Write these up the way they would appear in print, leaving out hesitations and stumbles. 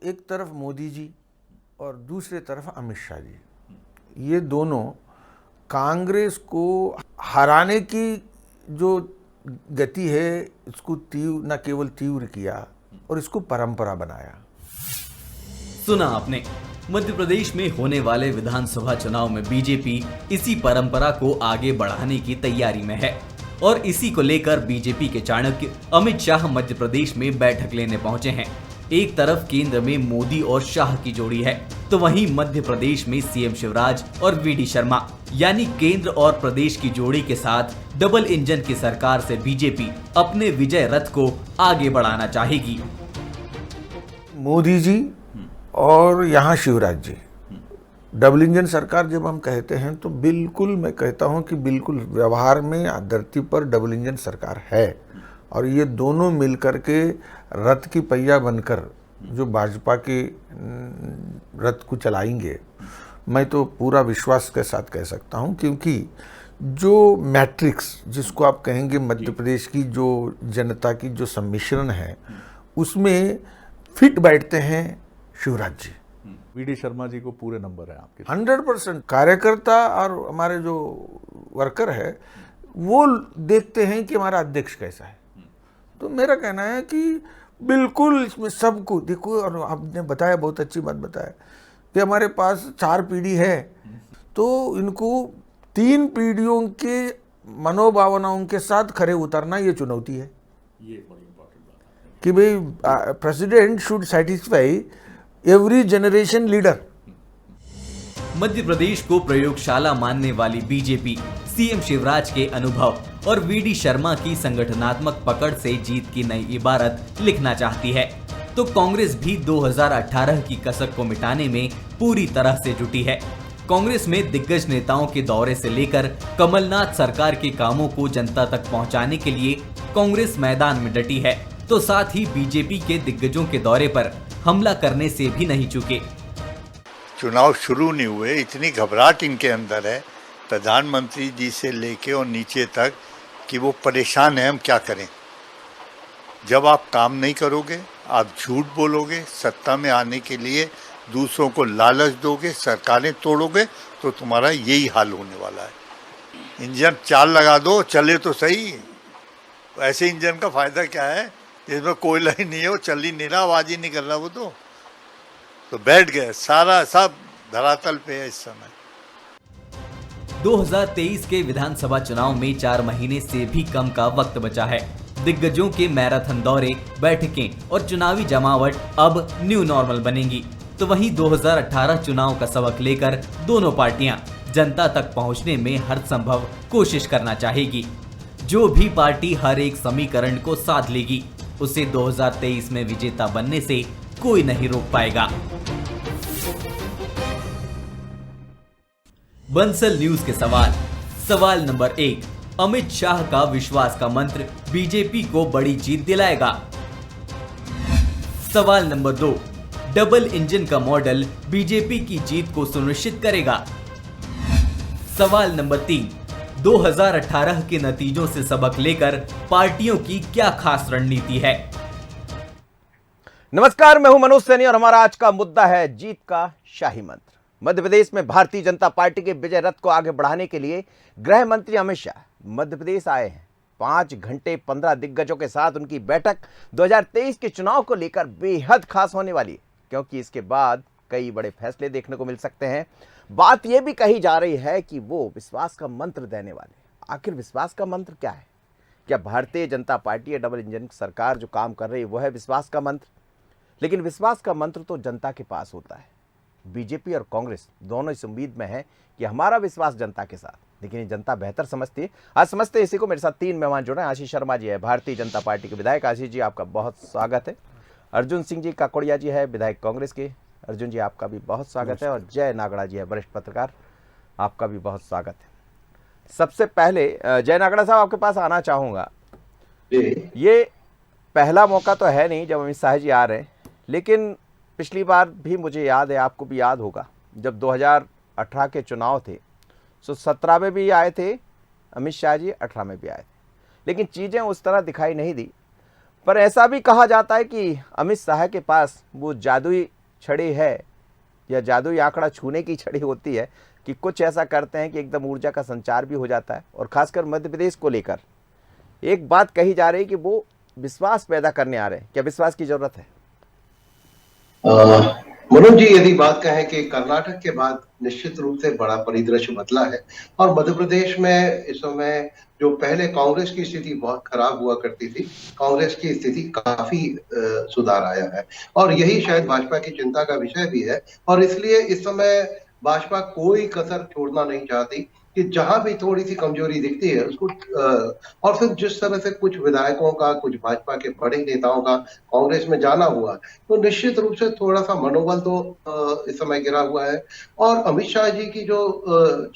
एक तरफ मोदी जी और दूसरे तरफ अमित शाह जी, ये दोनों कांग्रेस को हराने की जो गति है इसको न केवल तीव्र किया और इसको परंपरा बनाया। सुना आपने, मध्य प्रदेश में होने वाले विधानसभा चुनाव में बीजेपी इसी परंपरा को आगे बढ़ाने की तैयारी में है और इसी को लेकर बीजेपी के चाणक्य अमित शाह मध्य प्रदेश में बैठक लेने पहुंचे हैं। एक तरफ केंद्र में मोदी और शाह की जोड़ी है, तो वहीं मध्य प्रदेश में सीएम शिवराज और वीडी शर्मा, यानी केंद्र और प्रदेश की जोड़ी के साथ डबल इंजन की सरकार से बीजेपी अपने विजय रथ को आगे बढ़ाना चाहेगी। मोदी जी और यहाँ शिवराज जी, डबल इंजन सरकार जब हम कहते हैं तो बिल्कुल मैं कहता हूँ कि बिल्कुल व्यवहार में धरती पर डबल इंजन सरकार है और ये दोनों मिलकर के रथ की पहिया बनकर जो भाजपा के रथ को चलाएंगे, मैं तो पूरा विश्वास के साथ कह सकता हूँ, क्योंकि जो मैट्रिक्स जिसको आप कहेंगे मध्य प्रदेश की जो जनता की जो सम्मिश्रण है उसमें फिट बैठते हैं शिवराज जी। वीडी शर्मा जी को पूरे नंबर है आपके? 100% कार्यकर्ता और हमारे जो वर्कर है वो देखते हैं कि हमारा अध्यक्ष कैसा है। तो मेरा कहना है कि बिल्कुल इसमें सबको देखो, और आपने बताया, बहुत अच्छी बात बताया कि हमारे पास 4 पीढ़ी है, तो इनको 3 पीढ़ियों के मनोभावनाओं के साथ खड़े उतरना ये चुनौती है। ये बड़ी इंपॉर्टेंट बात है कि भाई president should satisfy every generation leader. Madhya Pradesh को प्रयोगशाला मानने वाली बीजेपी सीएम शिवराज के अनुभव और वीडी शर्मा की संगठनात्मक पकड़ से जीत की नई इबारत लिखना चाहती है, तो कांग्रेस भी 2018 की कसक को मिटाने में पूरी तरह से जुटी है। कांग्रेस में दिग्गज नेताओं के दौरे से लेकर कमलनाथ सरकार के कामों को जनता तक पहुंचाने के लिए कांग्रेस मैदान में डटी है, तो साथ ही बीजेपी के दिग्गजों के दौरे पर हमला करने से भी नहीं चूके। चुनाव शुरू नहीं हुए, इतनी घबराहट इनके अंदर है प्रधानमंत्री जी से लेके और नीचे तक कि वो परेशान है हम क्या करें। जब आप काम नहीं करोगे, आप झूठ बोलोगे, सत्ता में आने के लिए दूसरों को लालच दोगे, सरकारें तोड़ोगे, तो तुम्हारा यही हाल होने वाला है। इंजन चाल लगा दो, चले तो सही। ऐसे इंजन का फायदा क्या है जिसमें कोयला ही नहीं है, वो चल ही नहीं रहा, आवाज ही नहीं कर रहा, वो तो बैठ गए, सारा सब धरातल पे है इस समय। 2023 के विधानसभा चुनाव में 4 महीने से भी कम का वक्त बचा है। दिग्गजों के मैराथन दौरे, बैठकें और चुनावी जमावट अब न्यू नॉर्मल बनेंगी। तो वहीं 2018 चुनाव का सबक लेकर दोनों पार्टियां जनता तक पहुंचने में हर संभव कोशिश करना चाहेगी। जो भी पार्टी हर एक समीकरण को साध लेगी, उसे 2023 में विजेता बनने से कोई नहीं रोक पाएगा। बंसल न्यूज के सवाल नंबर 1, अमित शाह का विश्वास का मंत्र बीजेपी को बड़ी जीत दिलाएगा। सवाल नंबर 2, डबल इंजन का मॉडल बीजेपी की जीत को सुनिश्चित करेगा। सवाल नंबर 3, 2018 के नतीजों से सबक लेकर पार्टियों की क्या खास रणनीति है। नमस्कार, मैं हूं मनोज सैनी और हमारा आज का मुद्दा है जीत का शाही मंत्र। मध्य प्रदेश में भारतीय जनता पार्टी के विजय रथ को आगे बढ़ाने के लिए गृह मंत्री अमित शाह मध्य प्रदेश आए हैं। 5 घंटे 15 दिग्गजों के साथ उनकी बैठक 2023 के चुनाव को लेकर बेहद खास होने वाली है, क्योंकि इसके बाद कई बड़े फैसले देखने को मिल सकते हैं। बात यह भी कही जा रही है कि वो विश्वास का मंत्र देने वाले। आखिर विश्वास का मंत्र क्या है? क्या भारतीय जनता पार्टी या डबल इंजन सरकार जो काम कर रही है वो है विश्वास का मंत्र? लेकिन विश्वास का मंत्र तो जनता के पास होता है। बीजेपी और कांग्रेस दोनों इस उम्मीद में है कि हमारा विश्वास जनता के साथ, लेकिन ये जनता बेहतर समझती है। आज समझते हैं इसी को। मेरे साथ 3 मेहमान जुड़े हैं। आशीष शर्मा जी है, भारतीय जनता पार्टी के विधायक। आशीष जी, आपका बहुत स्वागत है। अर्जुन सिंह जी काकोड़िया जी है, विधायक कांग्रेस के। अर्जुन जी, आपका भी बहुत स्वागत है। और जय नागड़ा जी है, वरिष्ठ पत्रकार, आपका भी बहुत स्वागत है। सबसे पहले जय नागड़ा साहब, आपके पास आना चाहूंगा। ये पहला मौका तो है नहीं जब अमित शाह जी आ रहे हैं, लेकिन पिछली बार भी मुझे याद है, आपको भी याद होगा, जब 2018 के चुनाव थे तो 17 में भी आए थे अमित शाह जी, 18 में भी आए थे, लेकिन चीज़ें उस तरह दिखाई नहीं दी। पर ऐसा भी कहा जाता है कि अमित शाह के पास वो जादुई छड़ी है या जादुई आंकड़ा छूने की छड़ी होती है कि कुछ ऐसा करते हैं कि एकदम ऊर्जा का संचार भी हो जाता है। और खासकर मध्य प्रदेश को लेकर एक बात कही जा रही है कि वो विश्वास पैदा करने आ रहे हैं। क्या विश्वास की जरूरत है? मनोज जी, यदि बात कहें कि कर्नाटक के बाद निश्चित रूप से बड़ा परिदृश्य बदला है और मध्य प्रदेश में इस समय जो पहले कांग्रेस की स्थिति बहुत खराब हुआ करती थी, कांग्रेस की स्थिति काफी सुधार आया है और यही शायद भाजपा की चिंता का विषय भी है। और इसलिए इस समय भाजपा कोई कसर छोड़ना नहीं चाहती कि जहां भी थोड़ी सी कमजोरी दिखती है उसको और फिर जिस तरह से कुछ विधायकों का, कुछ भाजपा के बड़े नेताओं का कांग्रेस में जाना हुआ तो निश्चित रूप से थोड़ा सा मनोबल तो इस समय गिरा हुआ है। और अमित शाह जी की जो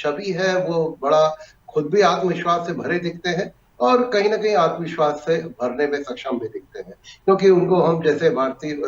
छवि है वो बड़ा खुद भी आत्मविश्वास से भरे दिखते हैं और कहीं ना कहीं आत्मविश्वास से भरने में सक्षम भी दिखते हैं, क्योंकि उनको हम जैसे भारतीय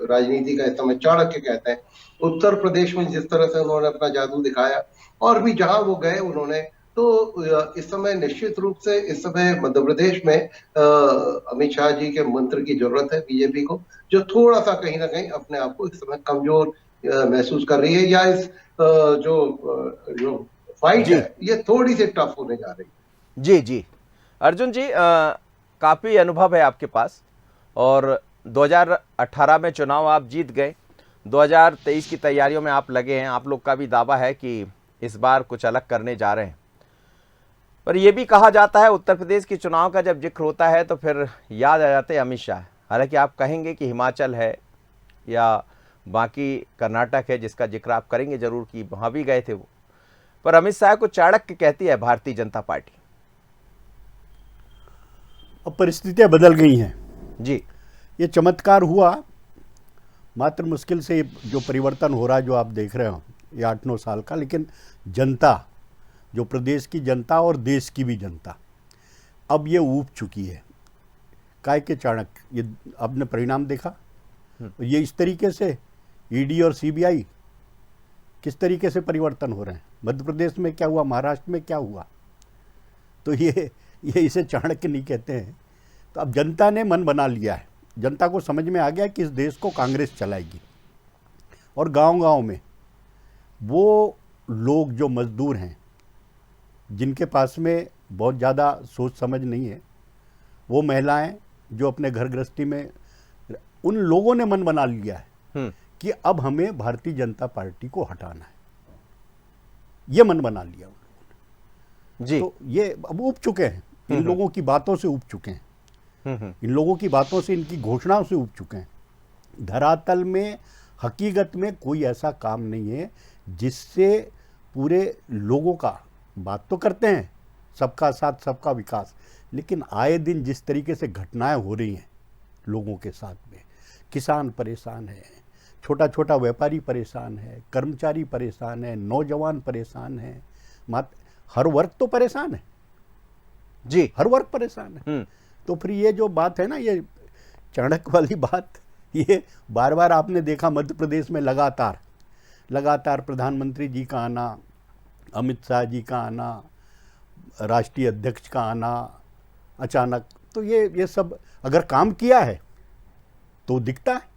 राजनीति का इस समय चाणक्य कहते हैं। उत्तर प्रदेश में जिस तरह से उन्होंने अपना जादू दिखाया और भी जहां वो गए उन्होंने, तो इस समय निश्चित रूप से इस समय मध्य प्रदेश में अमित शाह जी के मंत्र की जरूरत है बीजेपी को, जो थोड़ा सा कहीं ना कहीं अपने आप को इस समय कमजोर महसूस कर रही है या इस जो फाइट है ये थोड़ी सी टफ होने जा रही है। जी जी अर्जुन जी, काफी अनुभव है आपके पास और 2018 में चुनाव आप जीत गए, 2023 की तैयारियों में आप लगे हैं। आप लोग का भी दावा है कि इस बार कुछ अलग करने जा रहे हैं, पर यह भी कहा जाता है उत्तर प्रदेश के चुनाव का जब जिक्र होता है तो फिर याद आ जाते हैं अमित शाह। हालांकि आप कहेंगे कि हिमाचल है या बाकी कर्नाटक है जिसका जिक्र आप करेंगे जरूर कि वहां भी गए थे वो, पर अमित शाह को चाणक्य कहती है भारतीय जनता पार्टी। अब परिस्थितियां बदल गई हैं जी, ये चमत्कार हुआ, मात्र मुश्किल से जो परिवर्तन हो रहा है जो आप देख रहे हो ये 8-9 साल का, लेकिन जनता, जो प्रदेश की जनता और देश की भी जनता अब ये ऊब चुकी है। काय के चाणक्य, ये आपने परिणाम देखा, ये इस तरीके से ईडी और सीबीआई किस तरीके से परिवर्तन हो रहे हैं। मध्य प्रदेश में क्या हुआ, महाराष्ट्र में क्या हुआ, तो ये इसे चाणक्य नहीं कहते हैं। तो अब जनता ने मन बना लिया है, जनता को समझ में आ गया कि इस देश को कांग्रेस चलाएगी। और गांव-गांव में वो लोग जो मजदूर हैं, जिनके पास में बहुत ज़्यादा सोच समझ नहीं है, वो महिलाएं जो अपने घर गृहस्थी में, उन लोगों ने मन बना लिया है कि अब हमें भारतीय जनता पार्टी को हटाना है। ये मन बना लिया उन लोगों ने जी। तो ये अब उब चुके हैं, इन लोगों की बातों से उब चुके हैं, इन लोगों की बातों से, इनकी घोषणाओं से उब चुके हैं। धरातल में हकीकत में कोई ऐसा काम नहीं है जिससे पूरे लोगों का, बात तो करते हैं सबका साथ सबका विकास, लेकिन आए दिन जिस तरीके से घटनाएं हो रही हैं लोगों के साथ में, किसान परेशान है, छोटा छोटा व्यापारी परेशान है, कर्मचारी परेशान है, नौजवान परेशान है, हर वर्ग तो परेशान है जी, हर वर्ग परेशान है। तो फिर ये जो बात है ना, ये चाणक्य वाली बात, ये बार बार आपने देखा मध्य प्रदेश में लगातार प्रधानमंत्री जी का आना, अमित शाह जी का आना, राष्ट्रीय अध्यक्ष का आना अचानक, तो ये सब अगर काम किया है तो दिखता है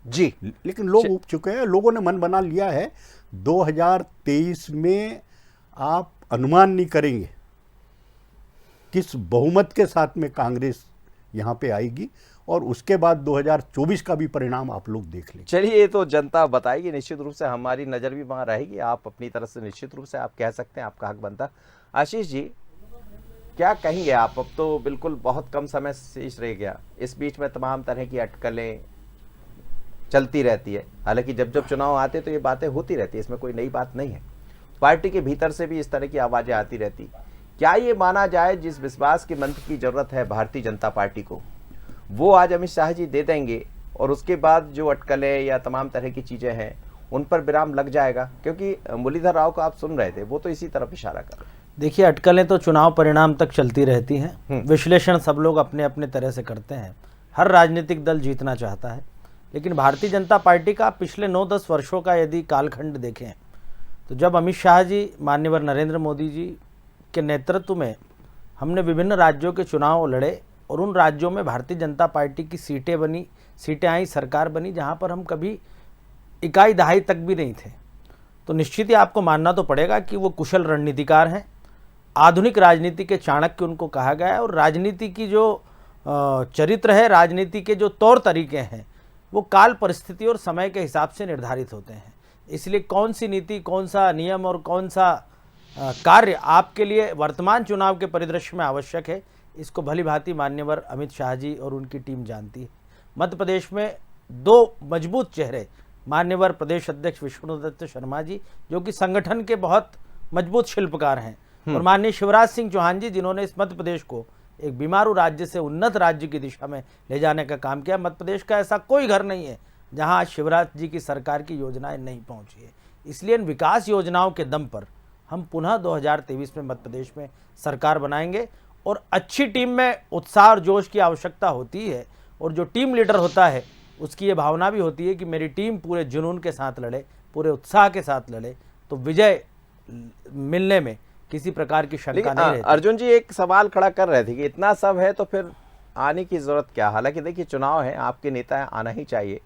जी। लेकिन लोग उब चुके हैं, लोगों ने मन बना लिया है। 2023 में आप अनुमान नहीं करेंगे किस बहुमत के साथ में कांग्रेस यहाँ पे आएगी, और उसके बाद 2024 का भी परिणाम आप लोग देख लेंगे। चलिए, ये तो जनता बताएगी, निश्चित रूप से हमारी नज़र भी वहाँ रहेगी। आप अपनी तरफ से निश्चित रूप से आप कह सकते हैं, आपका हक बनता। आशीष जी, क्या कहेंगे आप? अब तो बिल्कुल बहुत कम समय शेष रह गया, इस बीच में तमाम तरह की अटकलें चलती रहती है। हालांकि जब जब चुनाव आते तो ये बातें होती रहती है, इसमें कोई नई बात नहीं है। पार्टी के भीतर से भी इस तरह की आवाज़ें आती रहती। क्या ये माना जाए जिस विश्वास के मंत्र की जरूरत है भारतीय जनता पार्टी को, वो आज अमित शाह जी दे देंगे और उसके बाद जो अटकलें या तमाम तरह की चीज़ें हैं उन पर विराम लग जाएगा? क्योंकि मुरलीधर राव को आप सुन रहे थे, वो तो इसी तरफ इशारा कर रहे। देखिए, अटकलें तो चुनाव परिणाम तक चलती रहती हैं। विश्लेषण सब लोग अपने अपने तरह से करते हैं। हर राजनीतिक दल जीतना चाहता है, लेकिन भारतीय जनता पार्टी का पिछले 9-10 वर्षों का यदि कालखंड देखें तो जब अमित शाह जी, माननीय नरेंद्र मोदी जी के नेतृत्व में हमने विभिन्न राज्यों के चुनाव लड़े और उन राज्यों में भारतीय जनता पार्टी की सीटें आई, सरकार बनी जहां पर हम कभी इकाई दहाई तक भी नहीं थे। तो निश्चित ही आपको मानना तो पड़ेगा कि वो कुशल रणनीतिकार हैं, आधुनिक राजनीति के चाणक्य उनको कहा गया है। और राजनीति की जो चरित्र है, राजनीति के जो तौर तरीके हैं, वो काल परिस्थिति और समय के हिसाब से निर्धारित होते हैं। इसलिए कौन सी नीति, कौन सा नियम और कौन सा कार्य आपके लिए वर्तमान चुनाव के परिदृश्य में आवश्यक है, इसको भली भांति मान्यवर अमित शाह जी और उनकी टीम जानती है। मध्य प्रदेश में दो मजबूत चेहरे, मान्यवर प्रदेश अध्यक्ष विष्णुदत्त शर्मा जी जो कि संगठन के बहुत मजबूत शिल्पकार हैं, और माननीय शिवराज सिंह चौहान जी जिन्होंने इस मध्य प्रदेश को एक बीमारू राज्य से उन्नत राज्य की दिशा में ले जाने का काम किया। मध्य प्रदेश का ऐसा कोई घर नहीं है जहां आज शिवराज जी की सरकार की योजनाएं नहीं पहुंची है। इसलिए इन विकास योजनाओं के दम पर हम पुनः 2023 में मध्य प्रदेश में सरकार बनाएंगे। और अच्छी टीम में उत्साह और जोश की आवश्यकता होती है, और जो टीम लीडर होता है उसकी ये भावना भी होती है कि मेरी टीम पूरे जुनून के साथ लड़े, पूरे उत्साह के साथ लड़े, तो विजय मिलने में किसी प्रकार की शंका नहीं रहती। अर्जुन जी एक सवाल खड़ा कर रहे थे कि इतना सब है तो फिर आने की जरूरत क्या। हालांकि देखिए चुनाव है, आपके नेता आना ही चाहिए।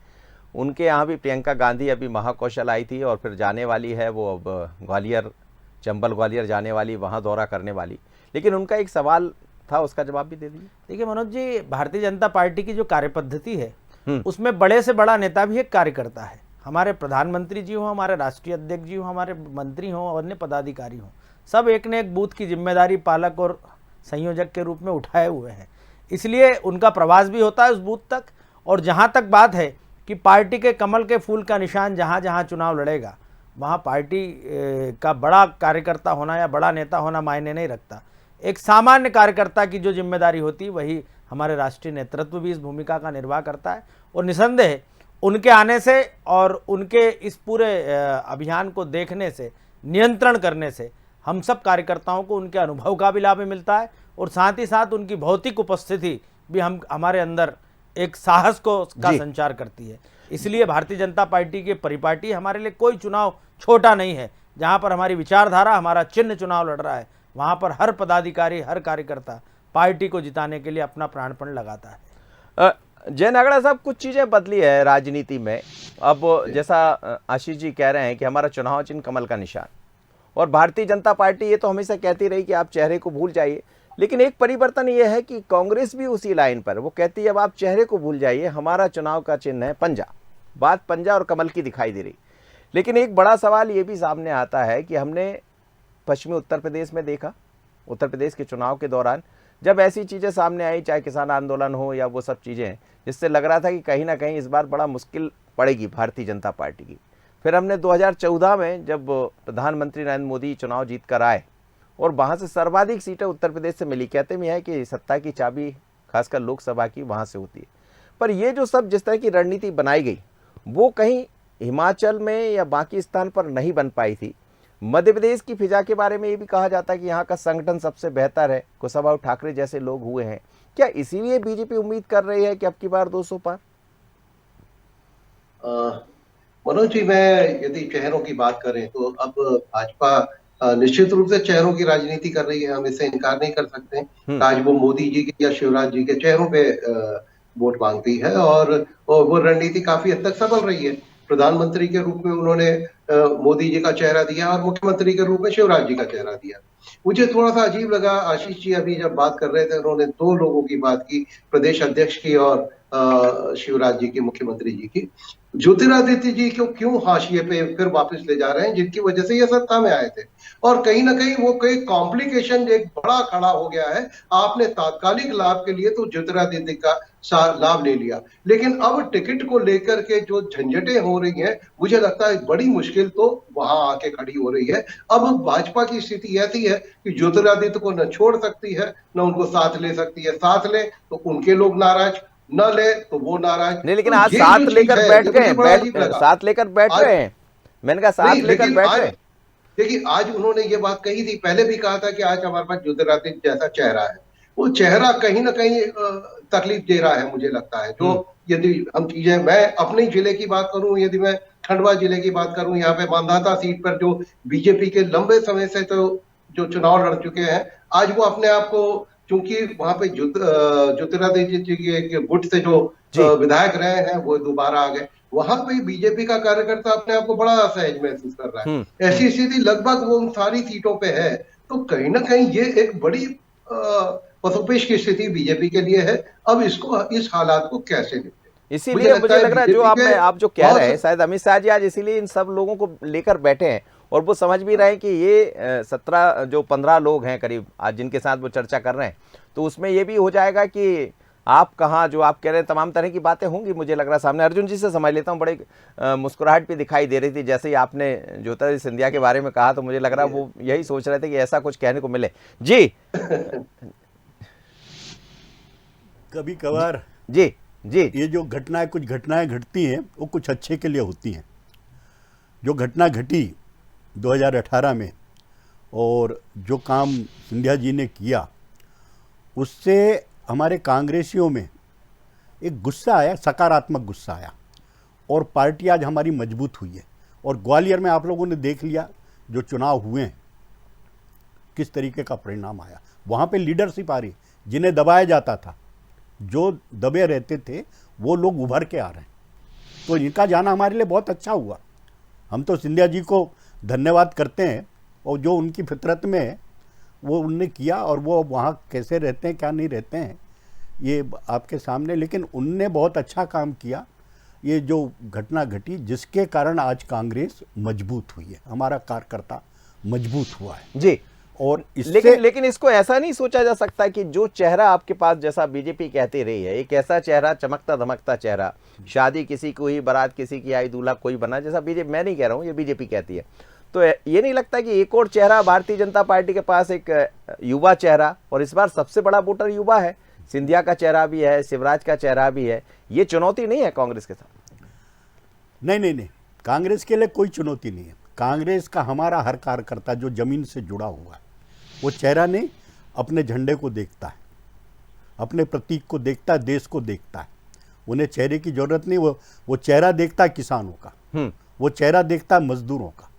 उनके यहाँ भी प्रियंका गांधी अभी महाकौशल आई थी और फिर जाने वाली है, वो अब ग्वालियर, चंबल ग्वालियर जाने वाली, वहाँ दौरा करने वाली। लेकिन उनका एक सवाल था, उसका जवाब भी दे दीजिए। देखिए मनोज जी, भारतीय जनता पार्टी की जो कार्यपद्धति है उसमें बड़े से बड़ा नेता भी एक कार्यकर्ता है। हमारे प्रधानमंत्री जी हों, हमारे राष्ट्रीय अध्यक्ष जी हों, हमारे मंत्री हों और अन्य पदाधिकारी हों, सब एक ने एक बूथ की जिम्मेदारी पालक और संयोजक के रूप में उठाए हुए हैं। इसलिए उनका प्रवास भी होता है उस बूथ तक। और जहाँ तक बात है कि पार्टी के कमल के फूल का निशान जहाँ जहाँ चुनाव लड़ेगा, वहाँ पार्टी का बड़ा कार्यकर्ता होना या बड़ा नेता होना मायने नहीं रखता। एक सामान्य कार्यकर्ता की जो जिम्मेदारी होती है वही हमारे राष्ट्रीय नेतृत्व भी इस भूमिका का निर्वाह करता है। और निसंदेह उनके आने से और उनके इस पूरे अभियान को देखने से, नियंत्रण करने से हम सब कार्यकर्ताओं को उनके अनुभव का भी लाभ मिलता है, और साथ ही साथ उनकी भौतिक उपस्थिति भी हमारे अंदर एक साहस का संचार करती है। इसलिए भारतीय जनता पार्टी के परिपाटी हमारे लिए कोई चुनाव छोटा नहीं है। जहां पर हमारी विचारधारा, हमारा चिन्ह चुनाव लड़ रहा है, वहां पर हर पदाधिकारी, हर कार्यकर्ता पार्टी को जिताने के लिए अपना प्राणपण लगाता है। जय नागड़ा साहब, कुछ चीजें बदली है राजनीति में। अब जैसा आशीष जी कह रहे हैं कि हमारा चुनाव चिन्ह कमल का निशान, और भारतीय जनता पार्टी ये तो हमेशा कहती रही कि आप चेहरे को भूल जाइए। लेकिन एक परिवर्तन ये है कि कांग्रेस भी उसी लाइन पर, वो कहती है अब आप चेहरे को भूल जाइए, हमारा चुनाव का चिन्ह है पंजा। बात पंजा और कमल की दिखाई दे रही। लेकिन एक बड़ा सवाल ये भी सामने आता है कि हमने पश्चिमी उत्तर प्रदेश में देखा, उत्तर प्रदेश के चुनाव के दौरान जब ऐसी चीज़ें सामने आई, चाहे किसान आंदोलन हो या वो सब चीज़ें, जिससे लग रहा था कि कहीं ना कहीं इस बार बड़ा मुश्किल पड़ेगी भारतीय जनता पार्टी की। फिर हमने 2014 में जब प्रधानमंत्री नरेंद्र मोदी चुनाव जीत कर आए और वहाँ से सर्वाधिक सीटें उत्तर प्रदेश से मिली, कहते भी है कि सत्ता की चाबी खासकर लोकसभा की वहाँ से होती है। पर ये जो सब जिस तरह की रणनीति बनाई गई वो कहीं हिमाचल में या बाकी स्थान पर नहीं बन पाई थी। मध्य प्रदेश की फिजा के बारे में ये भी कहा जाता है कि यहाँ का संगठन सबसे बेहतर है, कुशाभाऊ ठाकरे जैसे लोग हुए हैं। क्या इसीलिए बीजेपी उम्मीद कर रही है कि अब की बार 200 पार? मनोज जी, मैं यदि चेहरों की बात करें तो अब भाजपा निश्चित रूप से चेहरों की राजनीति कर रही है, हम इससे इनकार नहीं कर सकते। आज वो मोदी जी के या शिवराज जी के चेहरों पे वोट मांगती है, और वो रणनीति काफी हद तक सफल रही है। प्रधानमंत्री के रूप में उन्होंने मोदी जी का चेहरा दिया और मुख्यमंत्री के रूप में शिवराज जी का चेहरा दिया। मुझे थोड़ा सा अजीब लगा, आशीष जी अभी जब बात कर रहे थे उन्होंने दो लोगों की बात की, प्रदेश अध्यक्ष की और शिवराज जी की, मुख्यमंत्री जी की। ज्योतिरादित्य जी को क्यों हाशिए पे फिर वापस ले जा रहे हैं, जिनकी वजह से ये सत्ता में आए थे, और कहीं ना कहीं वो कोई कॉम्प्लिकेशन एक बड़ा खड़ा हो गया है। आपने तात्कालिक लाभ के लिए तो ज्योतिरादित्य का लाभ ले लिया, लेकिन अब टिकट को लेकर के जो झंझटें हो रही हैं, मुझे लगता है बड़ी मुश्किल तो वहां आके खड़ी हो रही है। अब भाजपा की स्थिति ऐसी है कि ज्योतिरादित्य को न छोड़ सकती है न उनको साथ ले सकती है। साथ ले तो उनके लोग नाराज, न ले तो वो नाराज नहीं। लेकिन आज साथ लेकर बैठ गए, साथ लेकर बैठ रहे हैं। मैंने कहा साथ लेकर बैठ रहे हैं। देखिए आज उन्होंने ये बात कही थी, पहले भी कहा था कि आज हमारे पास ज्योतिरादित्य जैसा चेहरा है। वो चेहरा कहीं ना कहीं तकलीफ दे रहा है, मुझे लगता है। जो यदि हम चीजें, मैं अपने जिले की बात करूं, यदि मैं खंडवा जिले की बात करूं, यहाँ पे मांधाता सीट पर जो बीजेपी के लंबे समय से तो जो चुनाव लड़ चुके हैं, आज वो अपने आप को क्योंकि वहां पे ज्योतिरादित्य जी के गुट से जो विधायक रहे हैं वो दोबारा आ गए, वहां पे बीजेपी का कार्यकर्ता अपने आप को बड़ा असहज महसूस कर रहा है। ऐसी स्थिति लगभग वो उन सारी सीटों पे है, तो कहीं ना कहीं ये एक बड़ी पसोपेश की स्थिति बीजेपी के लिए है। अब इसको, इस हालात को कैसे निपटे, इसीलिए मुझे लग रहा है जो आप जो कह रहे हैं, शायद अमित शाह जी आज इसीलिए इन सब लोगों को लेकर बैठे हैं और वो समझ भी रहे हैं कि ये 15 लोग हैं करीब आज जिनके साथ वो चर्चा कर रहे हैं, तो उसमें ये भी हो जाएगा कि आप कहाँ, जो आप कह रहे हैं तमाम तरह की बातें होंगी। मुझे लग रहा है सामने अर्जुन जी से समझ लेता हूँ, बड़े मुस्कुराहट भी दिखाई दे रही थी जैसे ही आपने ज्योतिरादित्य सिंधिया के बारे में कहा, तो मुझे लग रहा है वो यही सोच रहे थे कि ऐसा कुछ कहने को मिले। जी कभी कभार जी जी ये जो घटनाएं, कुछ घटनाएं घटती हैं वो कुछ अच्छे के लिए होती हैं। जो घटना घटी 2018 में और जो काम सिंधिया जी ने किया, उससे हमारे कांग्रेसियों में एक गुस्सा आया, सकारात्मक गुस्सा आया, और पार्टी आज हमारी मजबूत हुई है। और ग्वालियर में आप लोगों ने देख लिया जो चुनाव हुए हैं किस तरीके का परिणाम आया। वहाँ पे लीडरशिप आ रही, जिन्हें दबाया जाता था, जो दबे रहते थे वो लोग उभर के आ रहे हैं। तो इनका जाना हमारे लिए बहुत अच्छा हुआ। हम तो सिंधिया जी को धन्यवाद करते हैं, और जो उनकी फितरत में है वो उनने किया, और वो वहाँ कैसे रहते हैं क्या नहीं रहते हैं ये आपके सामने, लेकिन उनने बहुत अच्छा काम किया। ये जो घटना घटी जिसके कारण आज कांग्रेस मजबूत हुई है, हमारा कार्यकर्ता मजबूत हुआ है जी। और इससे लेकिन इसको ऐसा नहीं सोचा जा सकता कि जो चेहरा आपके पास, जैसा बीजेपी कहती रही है, एक ऐसा चेहरा, चमकता धमकता चेहरा, शादी किसी को ही, बारात किसी की आई, दूल्हा कोई बना, जैसा बीजेपी, मैं नहीं कह रहा हूँ, ये बीजेपी कहती है, तो ये नहीं लगता कि एक और चेहरा भारतीय जनता पार्टी के पास, एक युवा चेहरा, और इस बार सबसे बड़ा वोटर युवा है, सिंधिया का चेहरा भी है, शिवराज का चेहरा भी है, ये चुनौती नहीं है कांग्रेस के साथ? नहीं, कांग्रेस के लिए कोई चुनौती नहीं है। कांग्रेस का हमारा हर कार्यकर्ता जो जमीन से जुड़ा हुआ है, वो चेहरा नहीं, अपने झंडे को देखता है, अपने प्रतीक को देखता है, देश को देखता है। उन्हें चेहरे की जरूरत नहीं, वो चेहरा देखता है किसानों का, वो चेहरा देखता है मजदूरों का,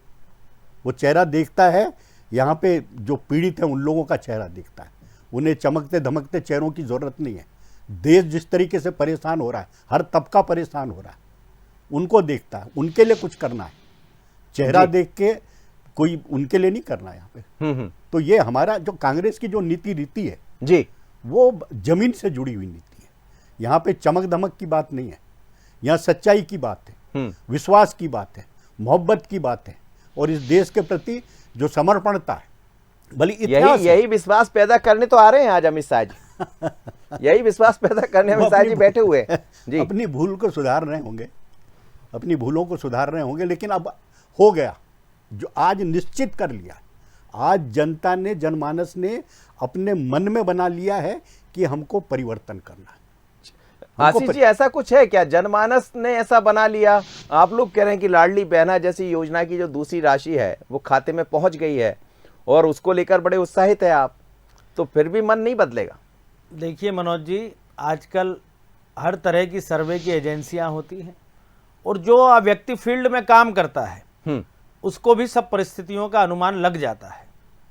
वो चेहरा देखता है यहाँ पे जो पीड़ित हैं उन लोगों का चेहरा देखता है। उन्हें चमकते धमकते चेहरों की जरूरत नहीं है। देश जिस तरीके से परेशान हो रहा है, हर तबका परेशान हो रहा है, उनको देखता है, उनके लिए कुछ करना है। चेहरा देख के कोई उनके लिए नहीं करना है यहाँ पे। तो ये हमारा जो कांग्रेस की जो नीति रीति है जी, वो जमीन से जुड़ी हुई नीति है। यहाँ पे चमक धमक की बात नहीं है, यहाँ सच्चाई की बात है, विश्वास की बात है, मोहब्बत की बात है, और इस देश के प्रति जो समर्पणता है। भले यही विश्वास पैदा करने तो आ रहे हैं आज अमित शाह जी। यही विश्वास पैदा करने अमित शाह जी बैठे हुए हैं जी। अपनी भूल को सुधार रहे होंगे, अपनी भूलों को सुधार रहे होंगे, लेकिन अब हो गया जो आज निश्चित कर लिया। आज जनता ने, जनमानस ने अपने मन में बना लिया है कि हमको परिवर्तन करना है। आशीष जी, ऐसा कुछ है क्या, जनमानस ने ऐसा बना लिया? आप लोग कह रहे हैं कि लाडली बहना जैसी योजना की जो दूसरी राशि है वो खाते में पहुंच गई है और उसको लेकर बड़े उत्साहित है आप, तो फिर भी मन नहीं बदलेगा? देखिए मनोज जी, आजकल हर तरह की सर्वे की एजेंसियां होती हैं, और जो व्यक्ति फील्ड में काम करता है उसको भी सब परिस्थितियों का अनुमान लग जाता है।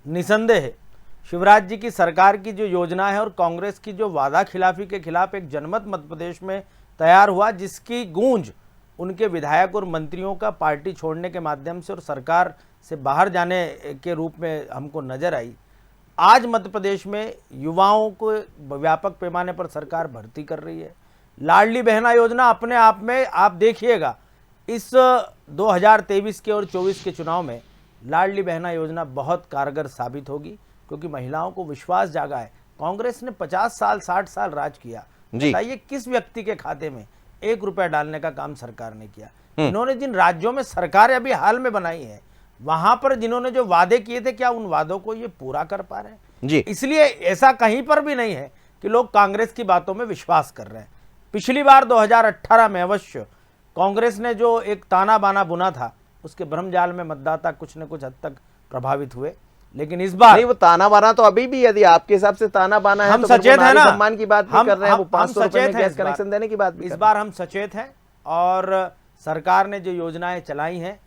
निसंदेह शिवराज जी की सरकार की जो योजना है और कांग्रेस की जो वादा खिलाफी के खिलाफ एक जनमत मध्य प्रदेश में तैयार हुआ, जिसकी गूंज उनके विधायक और मंत्रियों का पार्टी छोड़ने के माध्यम से और सरकार से बाहर जाने के रूप में हमको नजर आई। आज मध्य प्रदेश में युवाओं को व्यापक पैमाने पर सरकार भर्ती कर रही है। लाडली बहना योजना अपने आप में आप देखिएगा, इस 2023 के और 24 के चुनाव में लाडली बहना योजना बहुत कारगर साबित होगी, क्योंकि महिलाओं को विश्वास जागा है। कांग्रेस ने 50 साल 60 साल राज किया, बताइए किस व्यक्ति के खाते में 1 रुपया डालने का काम सरकार ने किया? इन्होंने जिन राज्यों में सरकार अभी हाल में बनाई है, वहां पर जिन्होंने जो वादे किए थे, क्या उन वादों को ये पूरा कर पा रहे हैं जी? इसलिए ऐसा कहीं पर भी नहीं है कि लोग कांग्रेस की बातों में विश्वास कर रहे हैं। पिछली बार 2018 में अवश्य कांग्रेस ने जो एक ताना बाना बुना था, उसके भ्रमजाल में मतदाता कुछ न कुछ हद तक प्रभावित हुए, लेकिन इस बार नहीं, वो ताना बाना तो अभी भी, यदि आपके हिसाब से ताना बाना है, हम तो सचेत है ना, सम्मान की बात भी कर रहे हैं, वो 500 रुपए में गैस कनेक्शन देने की बात भी इस बार हम सचेत हैं, और सरकार ने जो योजनाएं चलाई हैं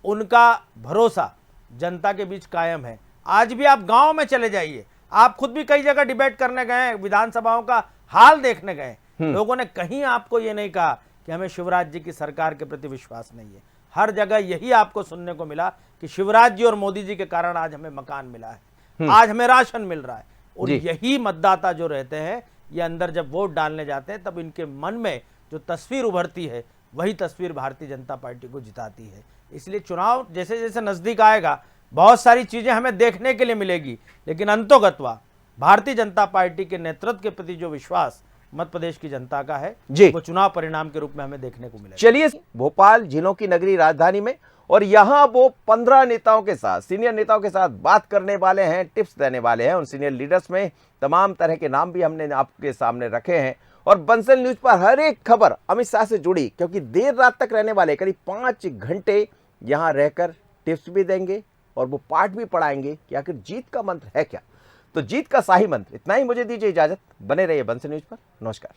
उनका भरोसा जनता के बीच कायम है। आज भी आप गांव में चले जाइए, आप खुद भी कई जगह डिबेट करने गए हैं, विधानसभाओं का हाल देखने गए, लोगों ने कहीं आपको ये नहीं कहा कि हमें शिवराज जी की सरकार के प्रति विश्वास नहीं है। हर जगह यही आपको सुनने को मिला कि शिवराज जी और मोदी जी के कारण आज हमें मकान मिला है, आज हमें राशन मिल रहा है। और यही मतदाता जो रहते हैं, ये अंदर जब वोट डालने जाते हैं तब इनके मन में जो तस्वीर उभरती है, वही तस्वीर भारतीय जनता पार्टी को जिताती है। इसलिए चुनाव जैसे जैसे नजदीक आएगा, बहुत सारी चीजें हमें देखने के लिए मिलेगी, लेकिन अंतोगत्वा भारतीय जनता पार्टी के नेतृत्व के प्रति जो विश्वास मध्य प्रदेश की जनता का है, वो चुनाव परिणाम के रूप में हमें देखने को मिलेगा। चलिए, भोपाल झीलों की नगरी राजधानी में, और यहां वो 15 नेताओं के साथ, सीनियर नेताओं के साथ बात करने वाले हैं, टिप्स देने वाले हैं। उन सीनियर लीडर्स में तमाम तरह के नाम भी हमने आपके सामने रखे हैं। और बंसल न्यूज पर हर एक खबर अमित शाह से जुड़ी, क्योंकि देर रात तक रहने वाले, करीब 5 घंटे यहां रहकर टिप्स भी देंगे और वो पाठ भी पढ़ाएंगे कि आखिर जीत का मंत्र है क्या। तो जीत का शाही मंत्र, इतना ही। मुझे दीजिए इजाजत, बने रहिए बंसल न्यूज पर। नमस्कार।